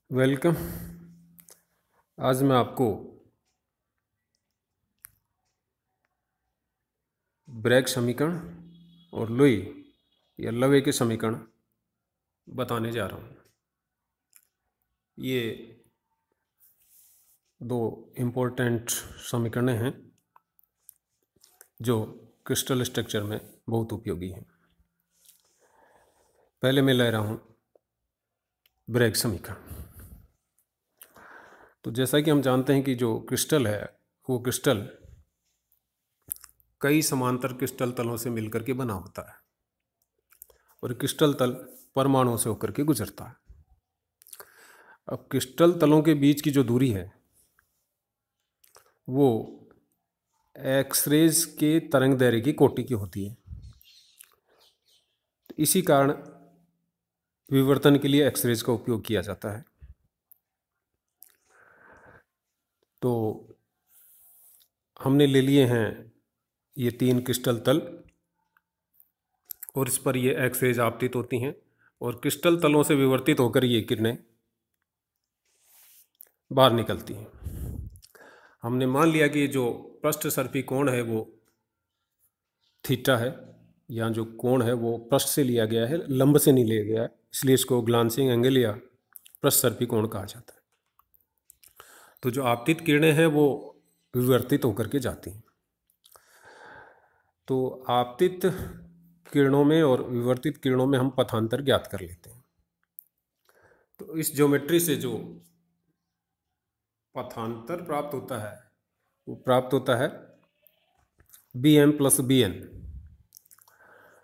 Welcome. आज मैं आपको ब्रैग समीकरण और लुई या लवे के समीकरण बताने जा रहा हूँ। ये दो इम्पोर्टेंट समीकरण हैं जो क्रिस्टल स्ट्रक्चर में बहुत उपयोगी हैं। पहले मैं ले रहा हूँ ब्रैग समीकरण। तो जैसा कि हम जानते हैं कि जो क्रिस्टल है वो क्रिस्टल कई समांतर क्रिस्टल तलों से मिलकर के बना होता है और क्रिस्टल तल परमाणुओं से होकर के गुजरता है। अब क्रिस्टल तलों के बीच की जो दूरी है वो एक्सरेज के तरंग दैर्घ्य की कोटि की होती है। तो इसी कारण विवर्तन के लिए एक्सरेज का उपयोग किया जाता है। तो हमने ले लिए हैं ये 3 क्रिस्टल तल और इस पर ये एक्सरेज आपतित होती हैं और क्रिस्टल तलों से विवर्तित होकर ये किरणें बाहर निकलती हैं। हमने मान लिया कि जो पृष्ठ सर्पी कोण है वो थीटा है, या जो कोण है वो पृष्ठ से लिया गया है, लंब से नहीं लिया गया है, इसलिए इसको ग्लांसिंग एंगल या पृष्ठ सर्पी कोण कहा जाता है। तो जो आपतित किरणें हैं वो विवर्तित होकर के जाती हैं। तो आपतित किरणों में और विवर्तित किरणों में हम पथांतर ज्ञात कर लेते हैं। तो इस ज्योमेट्री से जो पथांतर प्राप्त होता है वो प्राप्त होता है B M plus B N,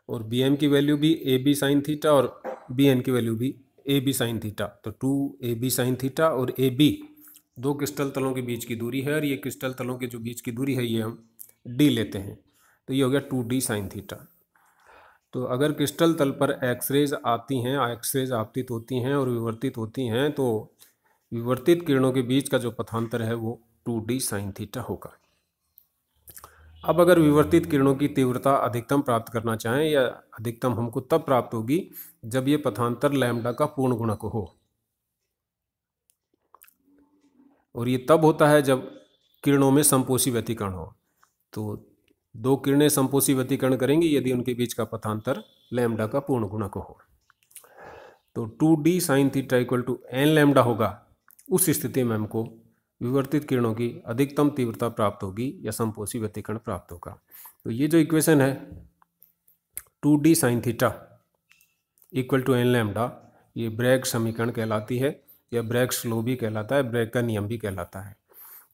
और बी एम की वैल्यू भी ए बी साइन थीटा और बी एन की वैल्यू भी ए बी साइन थीटा। तो 2ab साइन थीटा और ए बी दो क्रिस्टल तलों के बीच की दूरी है और ये क्रिस्टल तलों के जो बीच की दूरी है ये हम डी लेते हैं, तो ये हो गया 2d साइन थीटा। तो अगर क्रिस्टल तल पर एक्सरेज आती हैं, एक्सरेज आपतित होती हैं और विवर्तित होती हैं, तो विवर्तित किरणों के बीच का जो पथांतर है वो 2d साइन थीटा होगा। अब अगर विवर्तित किरणों की तीव्रता अधिकतम प्राप्त करना चाहें, या अधिकतम हमको तब प्राप्त होगी जब ये पथांतर लैम्डा का पूर्ण गुणक हो, और ये तब होता है जब किरणों में समपोषी व्यतिकरण हो। तो दो किरणें समपोषी व्यतिकरण करेंगी यदि उनके बीच का पथांतर लैम्डा का पूर्ण गुणक हो। तो 2d sine theta equal to N lambda होगा। उस स्थिति में हमको विवर्तित किरणों की अधिकतम तीव्रता प्राप्त होगी या समपोषी व्यतिकरण प्राप्त होगा। तो ये जो इक्वेशन है 2d sine theta equal to N lambda, ये ब्रैग समीकरण कहलाती है या ब्रैग्स लॉ भी कहलाता है, ब्रैग का नियम भी कहलाता है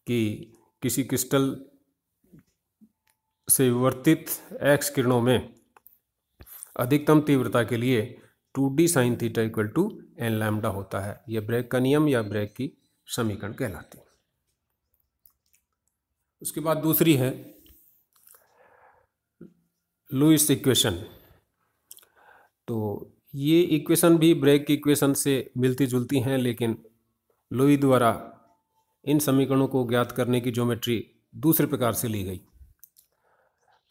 कि किसी क्रिस्टल से विवर्तित एक्स किरणों में अधिकतम तीव्रता के लिए 2d sine theta equal to N lambda होता है। यह ब्रैग का नियम या ब्रैग की समीकरण कहलाती है। उसके बाद दूसरी है लुईस इक्वेशन। तो ये इक्वेशन भी ब्रैग की इक्वेशन से मिलती जुलती हैं, लेकिन लुई द्वारा इन समीकरणों को ज्ञात करने की ज्योमेट्री दूसरे प्रकार से ली गई।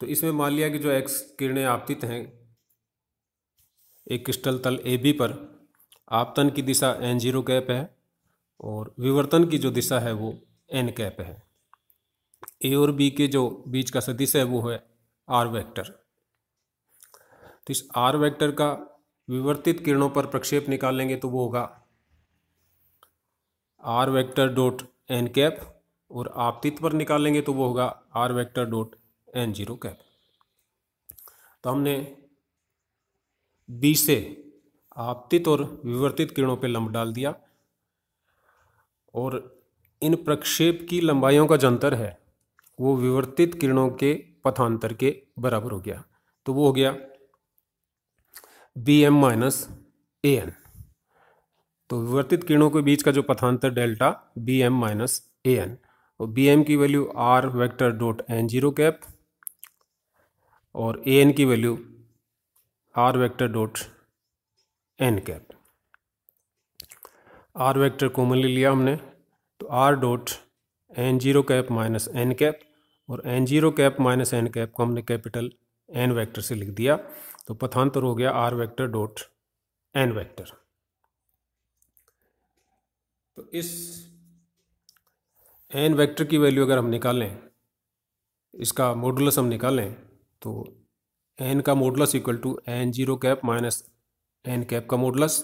तो इसमें मान लिया कि जो एक्स किरणें आपतित हैं एक क्रिस्टल तल ए बी पर, आपतन की दिशा एन जीरो कैप है और विवर्तन की जो दिशा है वो एन कैप है। ए और बी के जो बीच का सदिश है वो है आर वेक्टर। तो इस आर वेक्टर का विवर्तित किरणों पर प्रक्षेप निकालेंगे तो वो होगा R vector dot N cap, और आपतित पर निकालेंगे तो वो होगा R vector dot N zero cap. तो हमने बी से आपतित और विवर्तित किरणों पे लंब डाल दिया और इन प्रक्षेप की लंबाइयों का जो अंतर है वो विवर्तित किरणों के पथांतर के बराबर हो गया। तो वो हो गया B M minus A N. तो विवर्तित किरणों के बीच का जो पथांतर delta B M minus A N, और बी एम की value R vector dot N zero cap और ए एन की value R vector dot N cap. R vector common ले लिया हमने, तो R dot N zero cap minus N cap, और N zero cap minus N cap को हमने capital N vector से लिख दिया। तो पथांतर हो गया R vector dot N vector. तो इस एन वेक्टर की वैल्यू अगर हम निकालें, इसका मॉडुलस हम निकालें, तो एन का modulus equal to N zero cap minus N cap का मॉडुलस,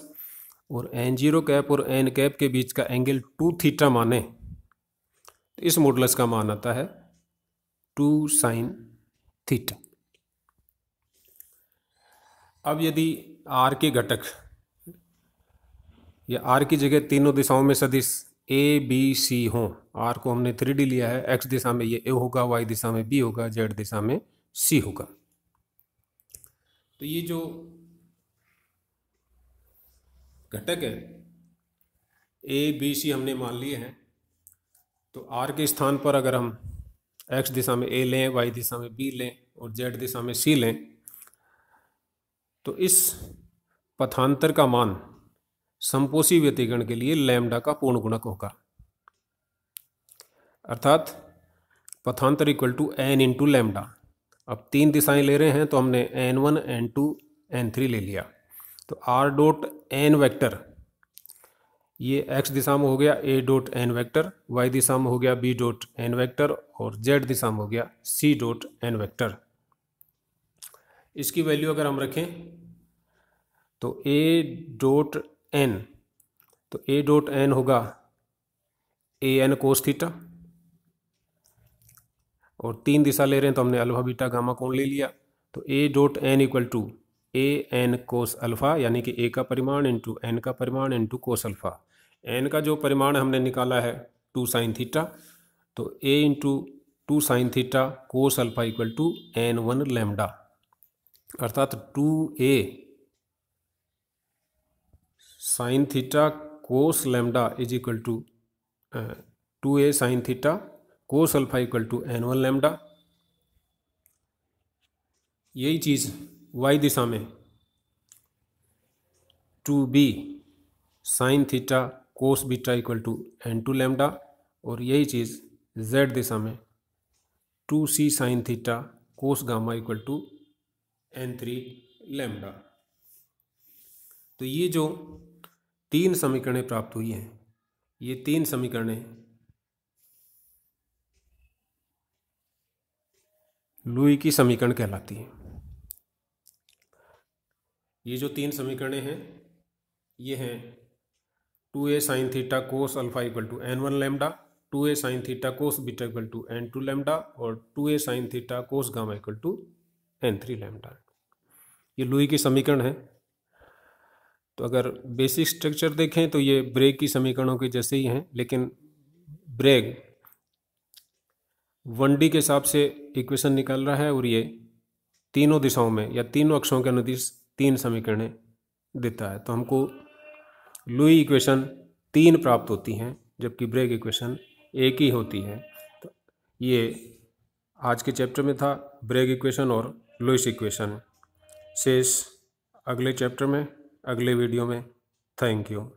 और एन जीरो कैप और एन कैप के बीच का एंगल 2 थीटा माने तो इस मॉडुलस का मान आता है 2 साइन थीटा। अब यदि आर के घटक या आर की जगह तीनों दिशाओं में सदिश ए बी सी हों, आर को हमने 3D लिया है, एक्स दिशा में ये ए होगा, वाई दिशा में बी होगा, जेड दिशा में सी होगा। तो ये जो घटक है ए बी सी हमने मान लिए हैं, तो आर के स्थान पर अगर हम एक्स दिशा में ए लें, वाई दिशा में बी लें और जेड दिशा में सी लें, तो इस पथांतर का मान समपोषी व्यतिकरण के लिए लैम्डा का पूर्ण गुणक होगा, अर्थात पथांतर equal to N into lambda. अब 3 दिशाएं ले रहे हैं तो हमने n1 n2 n3 ले लिया, तो r डॉट एन वेक्टर ये x दिशा में हो गया a dot N vector, y दिशा में हो गया b डॉट एन वेक्टर और z दिशा में हो गया c डॉट एन वेक्टर। इसकी वैल्यू अगर हम रखें तो a डॉट n, तो a डॉट n होगा a n कोस थीटा, और 3 दिशा ले रहे हैं तो हमने अल्फा बीटा गामा कोण ले लिया, तो a dot n equal to a n cos alpha, यानी कि a का परिमाण इंटू n का परिमाण इंटू कोस अल्फा। n का जो परिमाण हमने निकाला है 2 साइन थीटा, तो a into 2 sine theta cos alpha equal to n1 lambda, अर्थात 2a sine theta cos lambda is equal to 2a sine theta cos alpha equal to n1 lambda. यही चीज़ y दिशा में 2b sine theta cos beta equal to n2 lambda, और यही चीज़ z दिशा में 2c sine theta cos gamma equal to n3 lambda. तो ये जो 3 समीकरणें प्राप्त हुई हैं, ये 3 समीकरणें लुई की समीकरण कहलाती हैं। ये जो 3 समीकरणें हैं ये हैं 2a sine theta cos alpha equal to n1 lambda, 2a sine theta cos beta equal to n2 lambda और 2a sine theta cos gamma equal to n3 lambda. ये लुई की समीकरण है। तो अगर बेसिक स्ट्रक्चर देखें तो ये ब्रेग की समीकरणों के जैसे ही हैं, लेकिन ब्रेग 1D के हिसाब से इक्वेशन निकाल रहा है और ये तीनों दिशाओं में या तीनों अक्षों के अनुदिश 3 समीकरणें देता है। तो हमको लुई इक्वेशन 3 प्राप्त होती हैं, जबकि ब्रेग इक्वेशन 1 ही होती है। तो ये आज के चैप्टर में था ब्रेग इक्वेशन और लुईस इक्वेशन। शेष अगले चैप्टर में, अगले वीडियो में। Thank you.